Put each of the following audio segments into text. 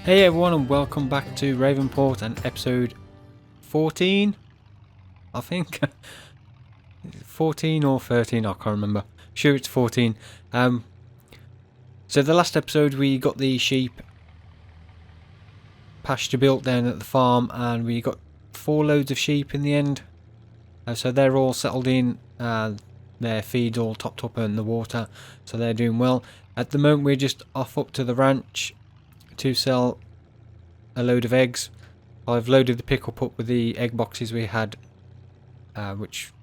Hey everyone, and welcome back to Ravenport and episode 14, I think. 14 or 13, I can't remember. Sure, it's 14. So the last episode we got the sheep pasture built down at the farm, and we got 4 loads of sheep in the end. So they're all settled in, their feed's all topped up in the water, so they're doing well. At the moment we're just off up to the ranch to sell a load of eggs. I've loaded the pickup up with the egg boxes we had, which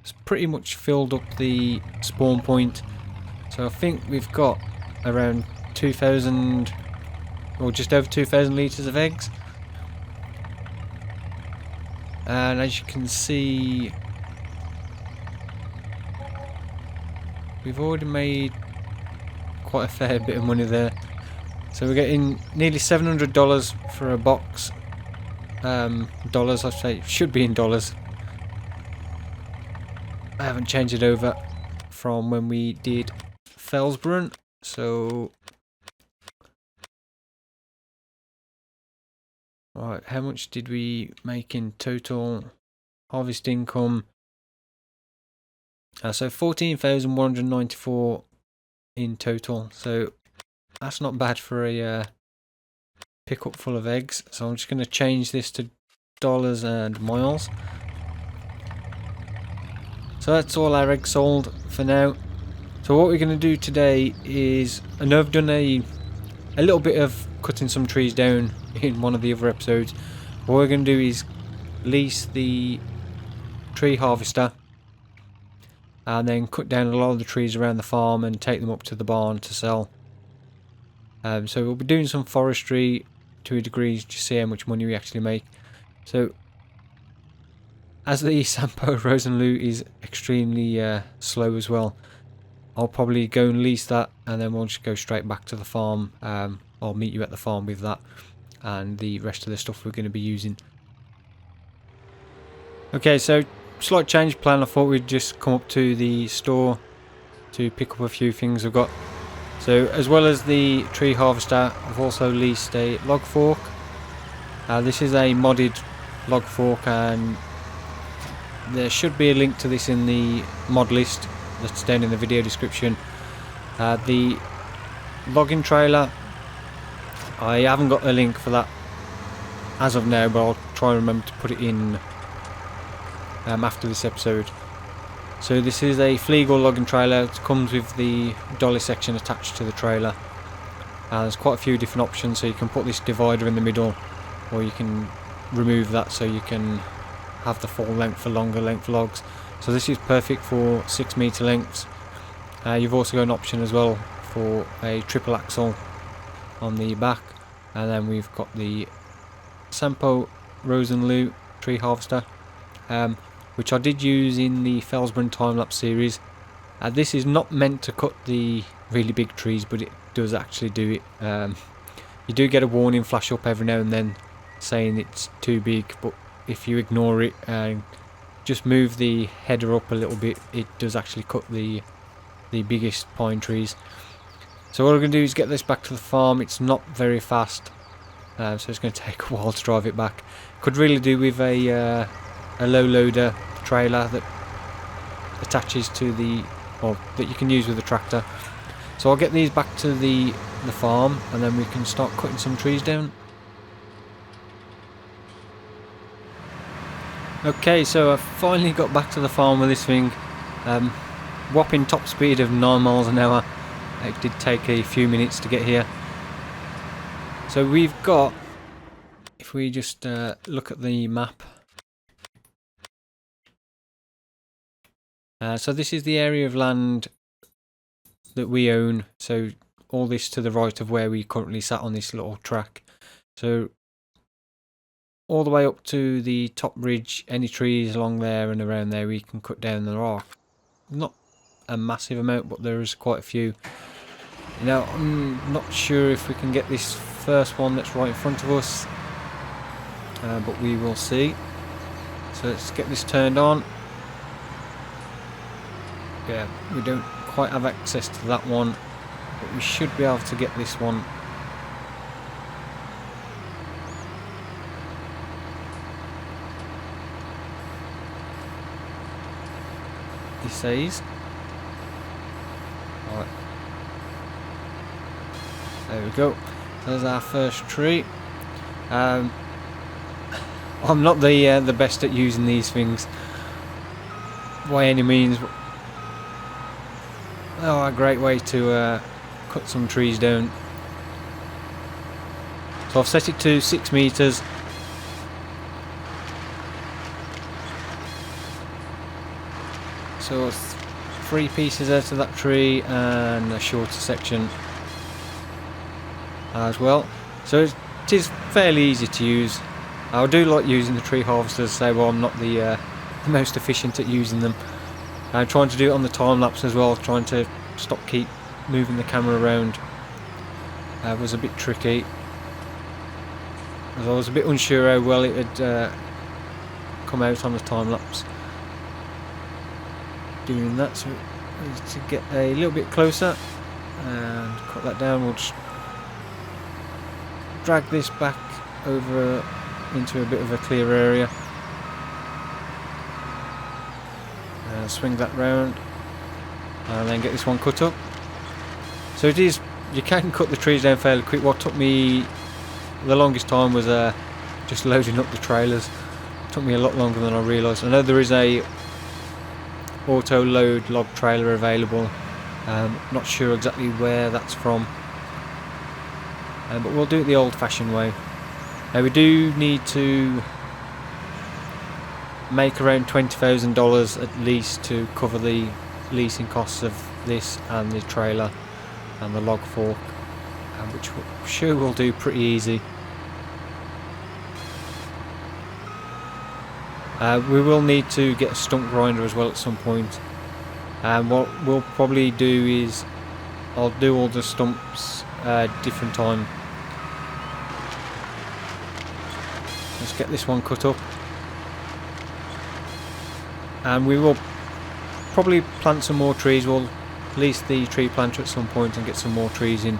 has pretty much filled up the spawn point. So I think we've got around 2,000 or just over 2,000 litres of eggs. And as you can see, we've already made quite a fair bit of money there. So we're getting nearly $700 for a box. Dollars, I say, should be in dollars. I haven't changed it over from when we did Fellsburn. So, right, how much did we make in total harvest income? So 14,194 in total. So that's not bad for a pickup full of eggs. So I'm just going to change this to dollars and miles. So that's all our eggs sold for now. So what we're going to do today is, I know I've done a little bit of cutting some trees down in one of the other episodes. What we're going to do is lease the tree harvester and then cut down a lot of the trees around the farm and take them up to the barn to sell. So we'll be doing some forestry to a degree to see how much money we actually make. So as the Sampo Rosenlu is extremely slow as well, I'll probably go and lease that, and then we'll just go straight back to the farm. I'll meet you at the farm with that and the rest of the stuff we're going to be using. Okay, so slight change of plan. I thought we'd just come up to the store to pick up a few things I've got. So as well as the tree harvester, I've also leased a log fork. This is a modded log fork, and there should be a link to this in the mod list that's down in the video description. The logging trailer, I haven't got a link for that as of now, but I'll try and remember to put it in after this episode. So this is a Fleagle logging trailer. It comes with the dolly section attached to the trailer. There's quite a few different options, so you can put this divider in the middle, or you can remove that so you can have the full length for longer length logs. So this is perfect for 6 meter lengths. You've also got an option as well for a triple axle on the back, and then we've got the Sampo Rosenlu tree harvester, which I did use in the Fellsburn time-lapse series. This is not meant to cut the really big trees, but it does actually do it. You do get a warning flash up every now and then saying it's too big, but if you ignore it and just move the header up a little bit, it does actually cut the biggest pine trees. So what we're going to do is get this back to the farm. It's not very fast, so it's going to take a while to drive it back. Could really do with a low loader trailer that attaches to the, or that you can use with the tractor. So I'll get these back to the farm, and then we can start cutting some trees down. Okay, so I finally got back to the farm with this thing. Whopping top speed of 9 miles an hour. It did take a few minutes to get here. So we've got, if we just look at the map. So this is the area of land that we own. So all this to the right of where we currently sat on this little track. So all the way up to the top ridge, any trees along there and around there we can cut down. There are not a massive amount, but there is quite a few. Now I'm not sure if we can get this first one that's right in front of us, but we will see. So let's get this turned on. Yeah, we don't quite have access to that one, but we should be able to get this one. he says. Right. There we go. There's our first tree. I'm not the best at using these things by any means. Oh, a great way to cut some trees down. So I've set it to 6 meters. So 3 pieces out of that tree and a shorter section as well. So it is fairly easy to use. I do like using the tree harvesters, so well, I'm not the most efficient at using them. I'm trying to do it on the time lapse as well, trying to keep moving the camera around. Was a bit tricky, as I was a bit unsure how well it would come out on the time lapse. Doing that, so to get a little bit closer and cut that down, we'll just drag this back over into a bit of a clear area. Swing that round and then get this one cut up. So it is, you can cut the trees down fairly quick. What took me the longest time was just loading up the trailers. It took me a lot longer than I realised. I know there is a auto load log trailer available. Not sure exactly where that's from, but we'll do it the old fashioned way. Now we do need to make around $20,000 at least to cover the leasing costs of this and the trailer and the log fork, which I'm sure we'll do pretty easy. We will need to get a stump grinder as well at some point. What we'll probably do is I'll do all the stumps different time. Let's get this one cut up, and we will probably plant some more trees. We'll lease the tree planter at some point and get some more trees in.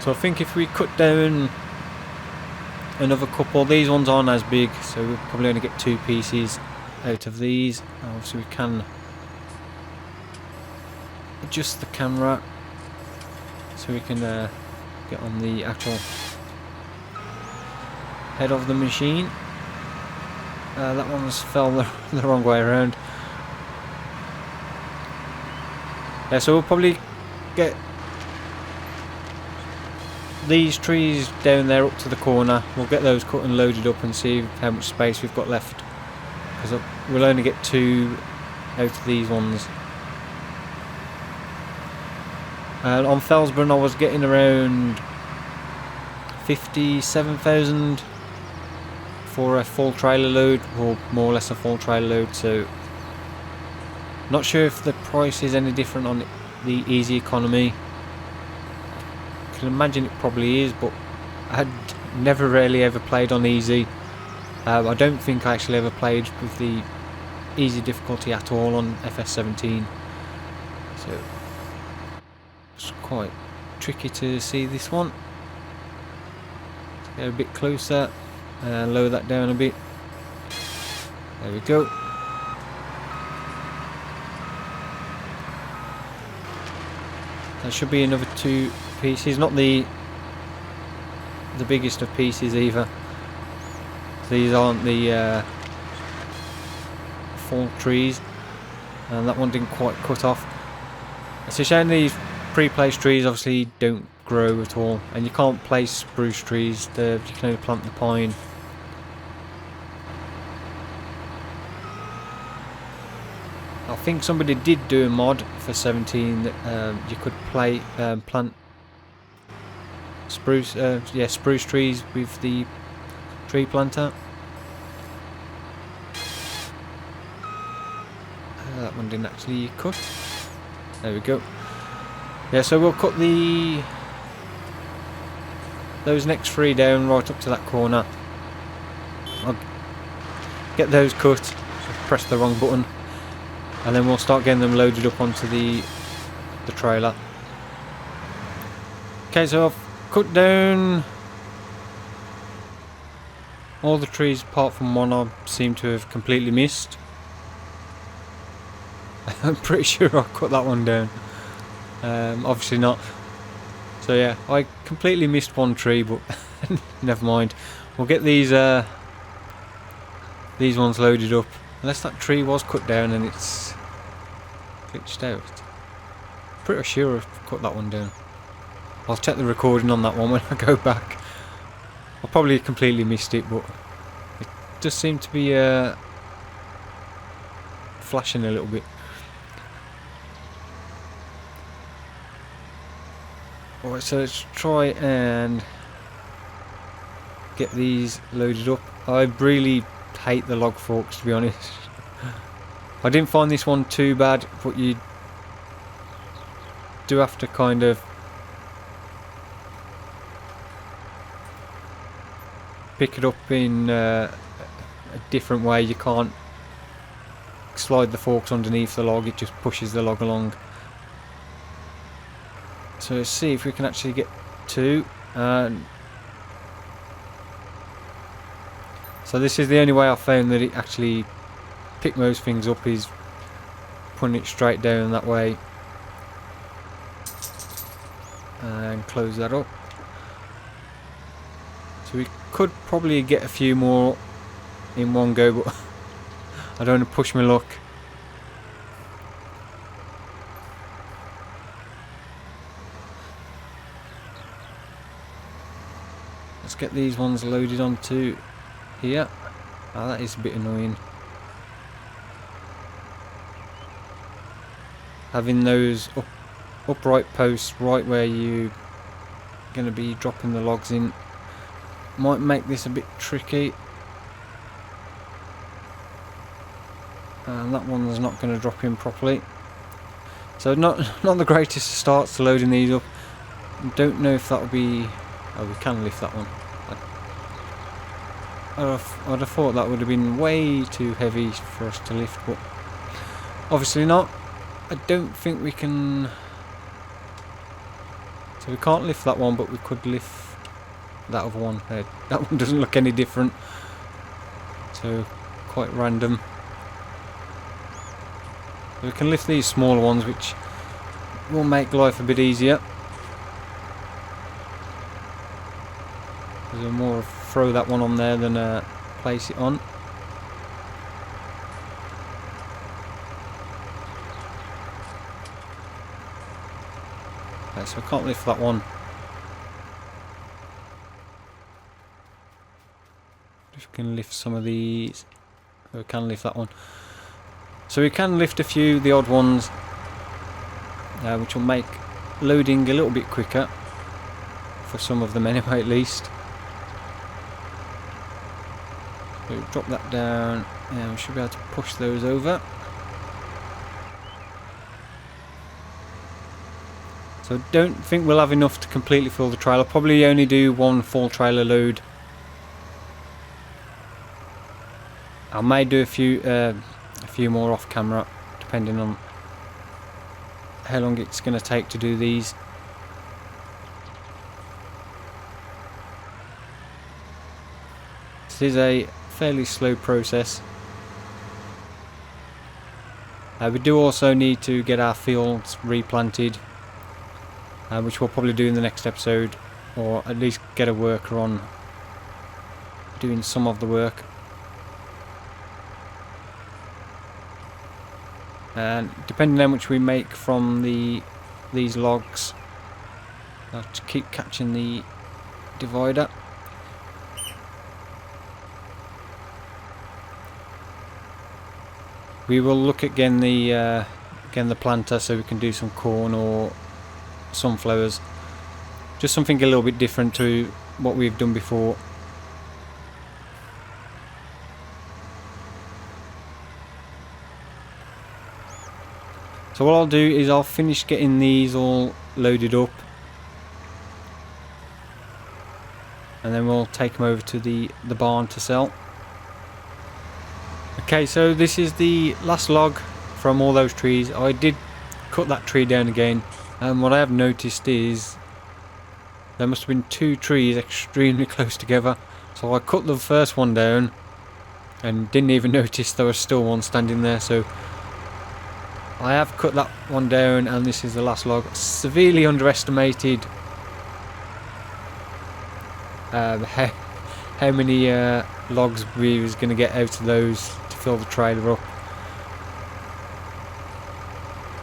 So I think if we cut down another couple, these ones aren't as big, so we'll probably only get 2 pieces out of these. Obviously we can adjust the camera so we can get on the actual head of the machine. That one's fell the wrong way around. Yeah, so we'll probably get these trees down there up to the corner. We'll get those cut and loaded up and see how much space we've got left, because we'll only get 2 out of these ones. On Felsburn I was getting around 57,000 for a full trailer load, or more or less a full trailer load, so not sure if the price is any different on the easy economy. I can imagine it probably is, but I'd never really ever played on easy. I don't think I actually ever played with the easy difficulty at all on FS17, so it's quite tricky to see this one. Let's get a bit closer and lower that down a bit. There we go. That should be another 2 pieces, not the biggest of pieces either. These aren't the full trees, and that one didn't quite cut off. It's a shame these pre-placed trees obviously don't grow at all, and you can't place spruce trees. You can only plant the pine. I think somebody did do a mod for 17 that you could plant spruce trees with the tree planter. That one didn't actually cut. There we go. Yeah, so we'll cut those next 3 down right up to that corner. I'll get those cut. Press the wrong button, and then we'll start getting them loaded up onto the trailer. Okay, so I've cut down All the trees apart from one I seem to have completely missed. I'm pretty sure I cut that one down. Obviously not. So yeah, I completely missed one tree, but never mind. We'll get these ones loaded up. Unless that tree was cut down and it's glitched out. Pretty sure I've cut that one down. I'll check the recording on that one when I go back. I probably completely missed it, but it does seem to be flashing a little bit. Alright, so let's try and get these loaded up. I really hate the log forks, to be honest. I didn't find this one too bad, but you do have to kind of pick it up in a different way. You can't slide the forks underneath the log, it just pushes the log along. So let's see if we can actually get two. So this is the only way I've found that it actually pick most things up, is putting it straight down that way. And close that up. So we could probably get a few more in one go, but I don't want to push my luck. Let's get these ones loaded onto here. Oh, that is a bit annoying. Having those upright posts right where you're going to be dropping the logs in might make this a bit tricky. And that one's not going to drop in properly. So not the greatest starts to loading these up. Don't know if that'll be... Oh, we can lift that one. I'd have thought that would have been way too heavy for us to lift, but obviously not. I don't think we can... So we can't lift that one, but we could lift that other one. That one doesn't look any different. So, quite random. We can lift these smaller ones, which will make life a bit easier. There's more throw that one on there than place it on. Okay, so I can't lift that one. If we can lift some of these, we can lift that one. So we can lift a few, the odd ones, which will make loading a little bit quicker for some of them anyway, at least. So drop that down and we should be able to push those over. So don't think we'll have enough to completely fill the trailer. Probably only do one full trailer load. I may do a few more off camera, depending on how long it's going to take to do these. This is a fairly slow process. We do also need to get our fields replanted, which we'll probably do in the next episode, or at least get a worker on doing some of the work. And depending on how much we make from these logs, I'll have to keep catching the divider. We will look at getting the planter so we can do some corn or sunflowers. Just something a little bit different to what we've done before. So what I'll do is I'll finish getting these all loaded up, and then we'll take them over to the barn to sell. Okay, so this is the last log from all those trees. I did cut that tree down again, and what I have noticed is there must have been two trees extremely close together. So I cut the first one down and didn't even notice there was still one standing there. So I have cut that one down, and this is the last log. Severely underestimated how many logs we was going to get out of those to fill the trailer up,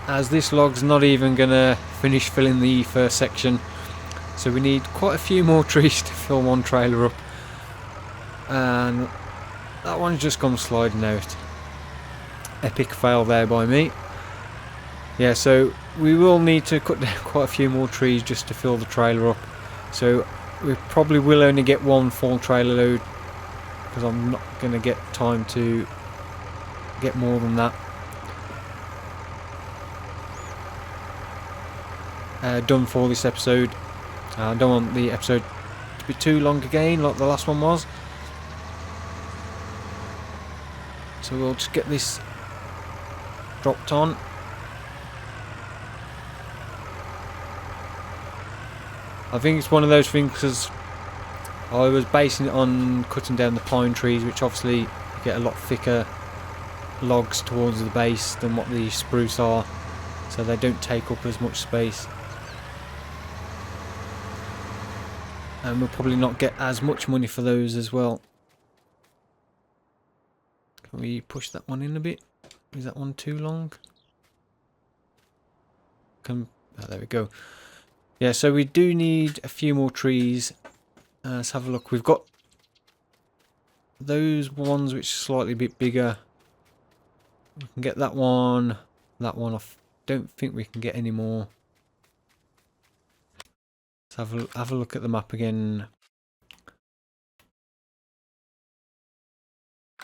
as this log's not even going to finish filling the first section, so we need quite a few more trees to fill one trailer up, and that one's just gone sliding out. Epic fail there by me. Yeah, so we will need to cut down quite a few more trees just to fill the trailer up, so we probably will only get one full trailer load, because I'm not going to get time to get more than that done for this episode. I don't want the episode to be too long again like the last one was, so we'll just get this dropped on. I think it's one of those things, because I was basing it on cutting down the pine trees, which obviously you get a lot thicker logs towards the base than what the spruce are, so they don't take up as much space, and we'll probably not get as much money for those as well. Can we push that one in a bit? Is that one too long? Oh, there we go. Yeah, so we do need a few more trees. Let's have a look. We've got those ones which are slightly a bit bigger. We can get that one. That one. I don't think we can get any more. Let's have a look at the map again.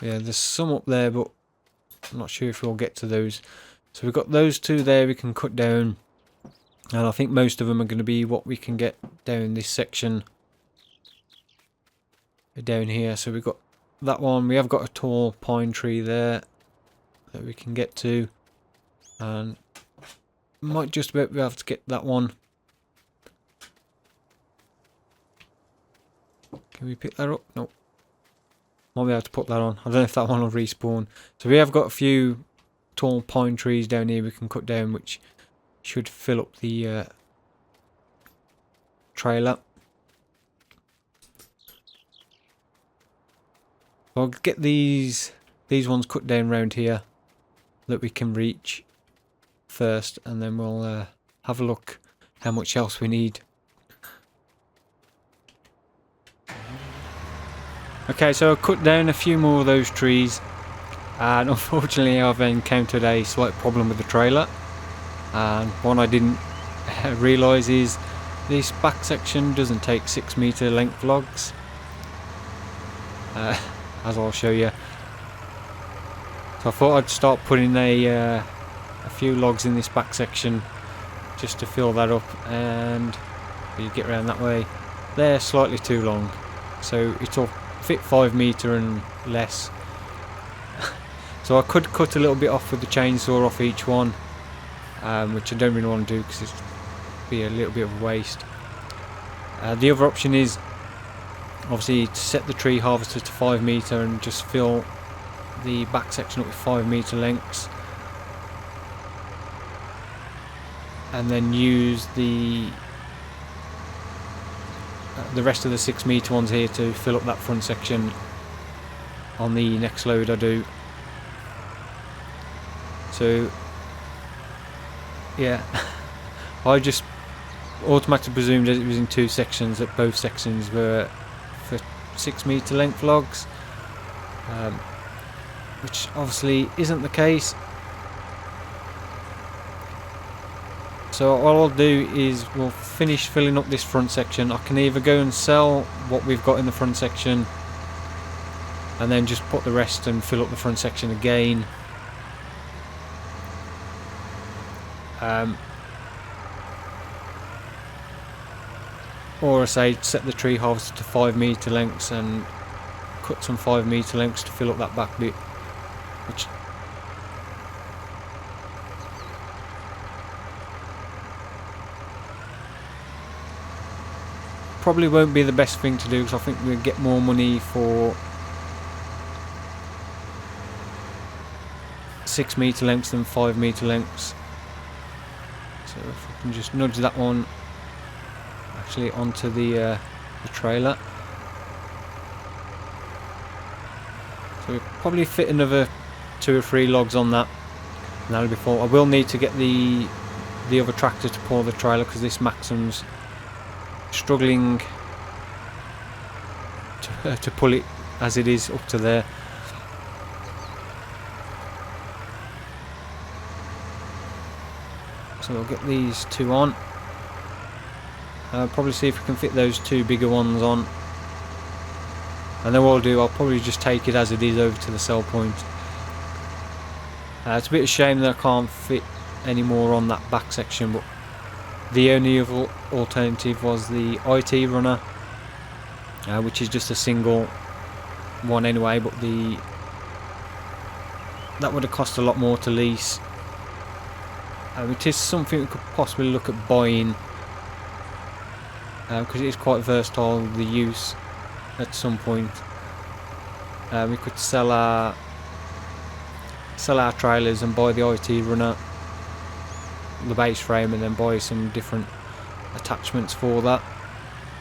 Yeah, there's some up there, but I'm not sure if we'll get to those. So we've got those two there we can cut down. And I think most of them are going to be what we can get down this section. Down here. So we've got that one. We have got a tall pine tree there that we can get to. And might just about be able to get that one. Can we pick that up? Nope. Might be able to put that on. I don't know if that one will respawn. So we have got a few tall pine trees down here we can cut down, which should fill up the trailer. I'll get these ones cut down round here that we can reach first, and then we'll have a look how much else we need. Okay, so I cut down a few more of those trees, and unfortunately I've encountered a slight problem with the trailer. And one I didn't realise is this back section doesn't take 6 metre length logs, as I'll show you. So I thought I'd start putting a few logs in this back section just to fill that up, and you get around that way. They're slightly too long, so it'll fit 5 metre and less. So I could cut a little bit off with the chainsaw off each one, which I don't really want to do because it'd be a little bit of a waste. The other option is obviously to set the tree harvester to 5 metre and just fill the back section up with 5 metre lengths, and then use the rest of the 6 metre ones here to fill up that front section on the next load I do. So yeah, I just automatically presumed that it was in 2 sections, that both sections were for 6 metre length logs, which obviously isn't the case. So all I'll do is we'll finish filling up this front section. I can either go and sell what we've got in the front section and then just put the rest and fill up the front section again. Or I say set the tree harvester to 5 metre lengths and cut some 5 metre lengths to fill up that back bit, which probably won't be the best thing to do, because I think we'll get more money for 6 metre lengths than 5 metre lengths. So if we can just nudge that one actually onto the trailer. So we'll probably fit another 2 or 3 logs on that, and that'll be full. I will need to get the other tractor to pull the trailer, because this Maxim's struggling to pull it as it is up to there. So we'll get these 2 on. I'll probably see if we can fit those 2 bigger ones on, and then what I'll do, I'll probably just take it as it is over to the sell point. It's a bit of a shame that I can't fit any more on that back section, but the only other alternative was the IT runner, which is just a single one anyway, but that would have cost a lot more to lease. It is something we could possibly look at buying, because it is quite versatile, the use at some point. We could sell our trailers and buy the IT runner, the base frame, and then buy some different attachments for that.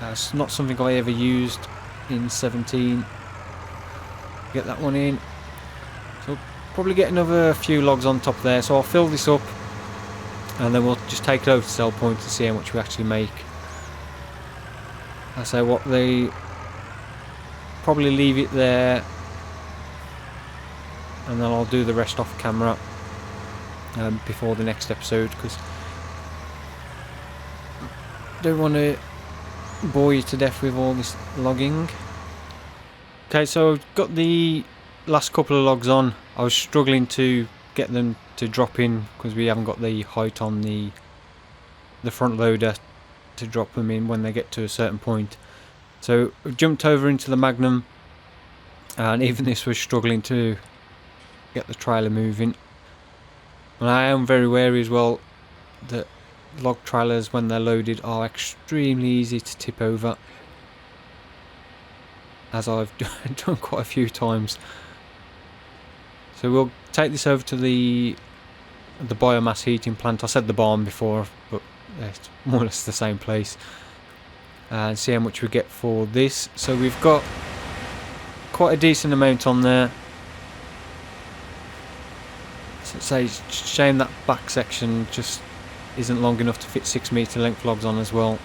It's not something I ever used in 17. Get that one in. So probably get another few logs on top there. So I'll fill this up, and then we'll just take it over to sell point to see how much we actually make. I say what, they probably leave it there, and then I'll do the rest off camera before the next episode, because I don't want to bore you to death with all this logging. Okay, so I've got the last couple of logs on. I was struggling to get them to drop in because we haven't got the height on the front loader to drop them in when they get to a certain point. So I jumped over into the Magnum, and even this was struggling to get the trailer moving. And I am very wary as well that log trailers, when they're loaded, are extremely easy to tip over, as I've done quite a few times. So we'll take this over to the biomass heating plant. I said the barn before, but it's more or less the same place, and see how much we get for this. So we've got quite a decent amount on there. So it's a shame that back section just isn't long enough to fit 6 metre length logs on as well.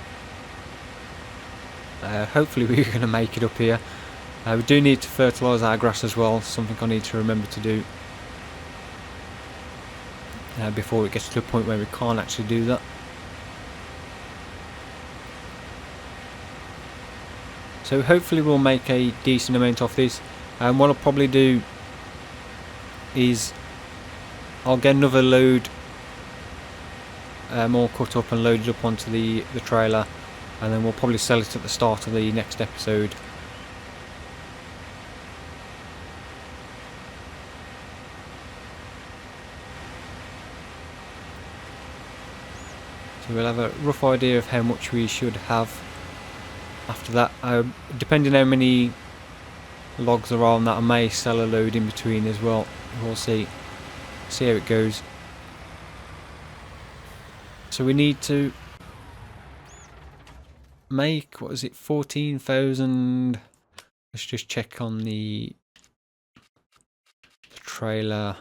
Hopefully we're going to make it up here. We do need to fertilise our grass as well, something I need to remember to do before it gets to a point where we can't actually do that. So hopefully we'll make a decent amount off this, and what I'll probably do is I'll get another load all cut up and loaded up onto the trailer, and then we'll probably sell it at the start of the next episode. So we'll have a rough idea of how much we should have after that. Depending how many logs are on that, I may sell a load in between as well. We'll see how it goes. So we need to make, what is it, 14,000. Let's just check on the trailer.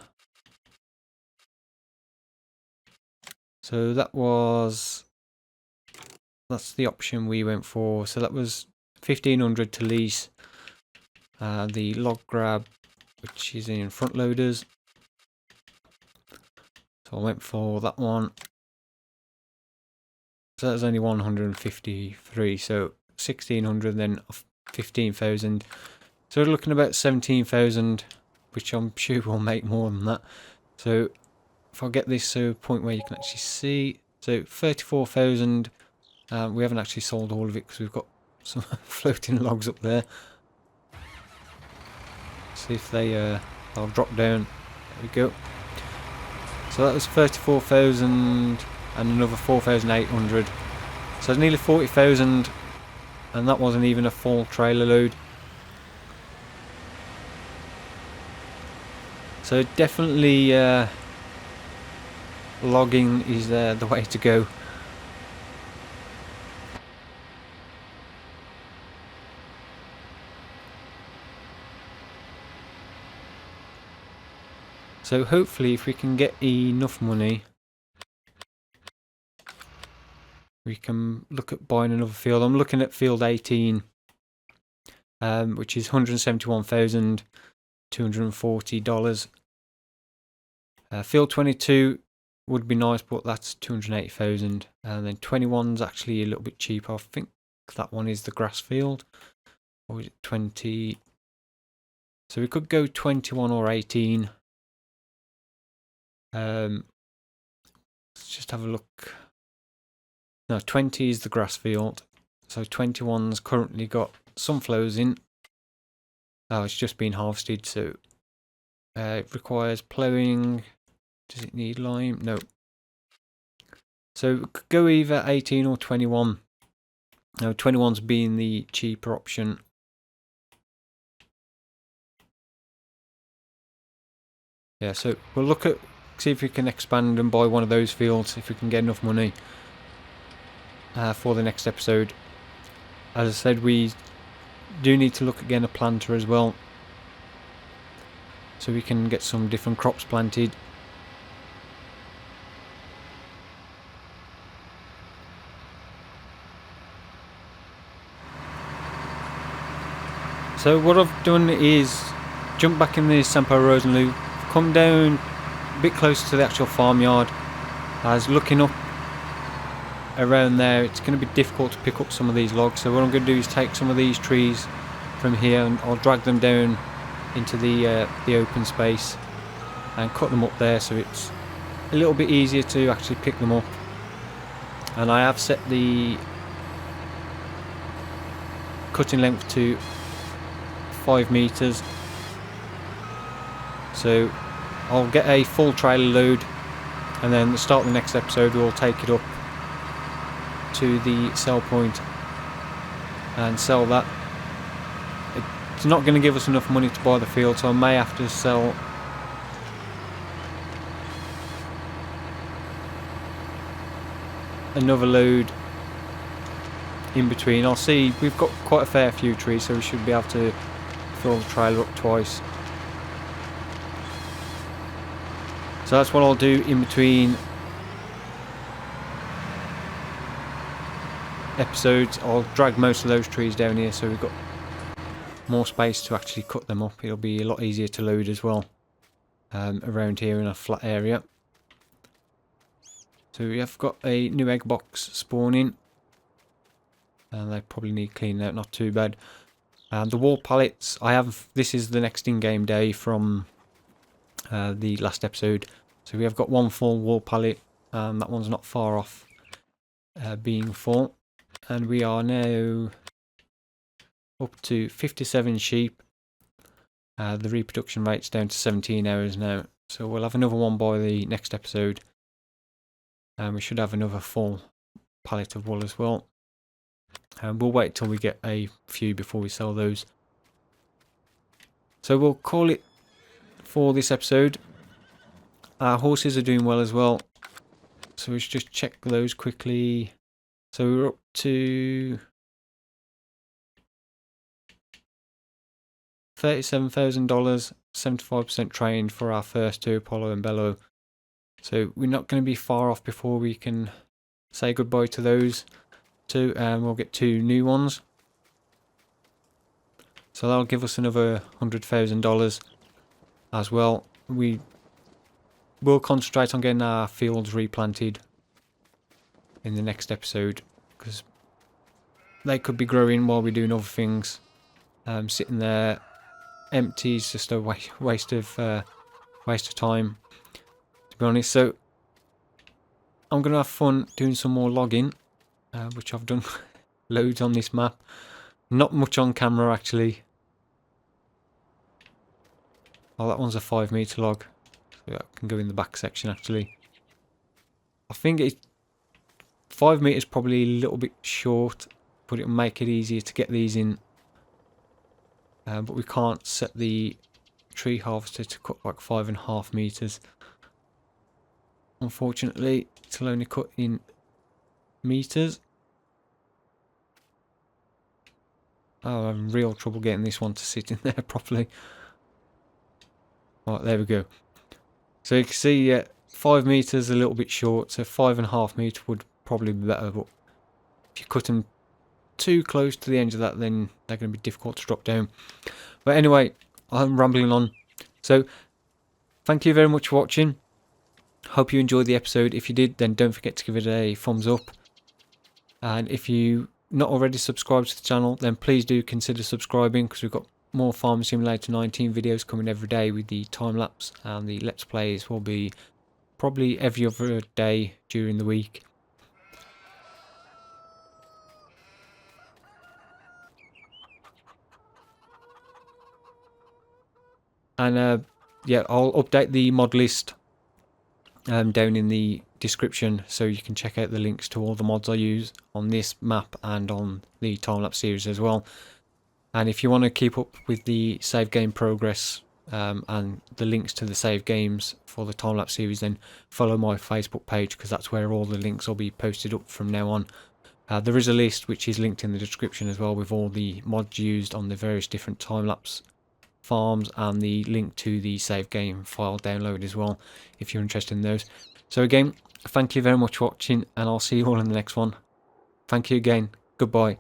So that's the option we went for. So that was 1,500 to lease. The log grab, which is in front loaders. So I went for that one. So that's only 153. So 1,600, then 15,000. So we're looking about 17,000, which I'm sure we'll make more than that. So if I get this to a point where you can actually see, so 34,000. We haven't actually sold all of it because we've got some floating logs up there. See if I'll drop down. There we go. So that was 34,000 and another 4,800. So it's nearly 40,000 and that wasn't even a full trailer load. So definitely logging is the way to go. So hopefully if we can get enough money, we can look at buying another field. I'm looking at field 18, which is $171,240. Field 22 would be nice, but that's 280,000. And then 21's actually a little bit cheaper. I think that one is the grass field. Or is it 20? So we could go 21 or 18. Let's just have a look. No, 20 is the grass field. So 21's currently got sunflowers in. Oh, it's just been harvested, so it requires ploughing. Does it need lime? No. So we could go either 18 or 21. No, 21's being the cheaper option. Yeah, so we'll look at, see if we can expand and buy one of those fields, if we can get enough money for the next episode. As I said, we do need to look at getting a planter as well, so we can get some different crops planted. So what I've done is jump back in the Sampo Rosenlu, come down a bit closer to the actual farmyard. As looking up around there, it's going to be difficult to pick up some of these logs, so what I'm going to do is take some of these trees from here and I'll drag them down into the open space and cut them up there, so it's a little bit easier to actually pick them up. And I have set the cutting length to 5 meters, so I'll get a full trailer load, and then at the start of the next episode we'll take it up to the sell point and sell that. It's not going to give us enough money to buy the field, so I may have to sell another load in between. I'll see, we've got quite a fair few trees, so we should be able to fill the trailer up twice. So that's what I'll do in between episodes. I'll drag most of those trees down here, so we've got more space to actually cut them up. It'll be a lot easier to load as well around here in a flat area. So we have got a new egg box spawning, and they probably need cleaning out, not too bad. The wall pallets, this is the next in-game day from the last episode. So we have got one full wall pallet, that one's not far off being full. And we are now up to 57 sheep. The reproduction rate's down to 17 hours now. So we'll have another one by the next episode. And we should have another full pallet of wool as well. We'll wait till we get a few before we sell those. So we'll call it for this episode. Our horses are doing well as well. So we should just check those quickly. So we're up to $37,000, 75% trained for our first two, Apollo and Bello. So we're not going to be far off before we can say goodbye to those two, and we'll get 2 new ones. So that'll give us another $100,000 as well. We will concentrate on getting our fields replanted in the next episode, because they could be growing while we're doing other things. Sitting there empty is just a waste of time, to be honest. So I'm gonna have fun doing some more logging, which I've done loads on this map. Not much on camera actually. Oh, that one's a 5 meter log, so that can go in the back section actually. I think 5 meters probably a little bit short. but it'll make it easier to get these in. But we can't set the tree harvester to cut like 5.5 meters. Unfortunately, it'll only cut in meters. Oh, I'm having real trouble getting this one to sit in there properly. Right, there we go. So you can see 5 meters a little bit short, so 5.5 meter would probably be better. But if you cut them too close to the edge of that, then they're going to be difficult to drop down. But anyway, I'm rambling on. So thank you very much for watching. Hope you enjoyed the episode. If you did, then don't forget to give it a thumbs up. And if you not already subscribed to the channel, then please do consider subscribing, because we've got more Farming Simulator 19 videos coming every day with the time lapse, and the Let's Plays will be probably every other day during the week. And yeah, I'll update the mod list down in the description, so you can check out the links to all the mods I use on this map and on the time-lapse series as well. And if you want to keep up with the save game progress and the links to the save games for the time-lapse series, then follow my Facebook page, because that's where all the links will be posted up from now on. There is a list which is linked in the description as well, with all the mods used on the various different time-lapse farms, and the link to the save game file download as well, if you're interested in those. So again, thank you very much for watching, and I'll see you all in the next one. Thank you again. Goodbye.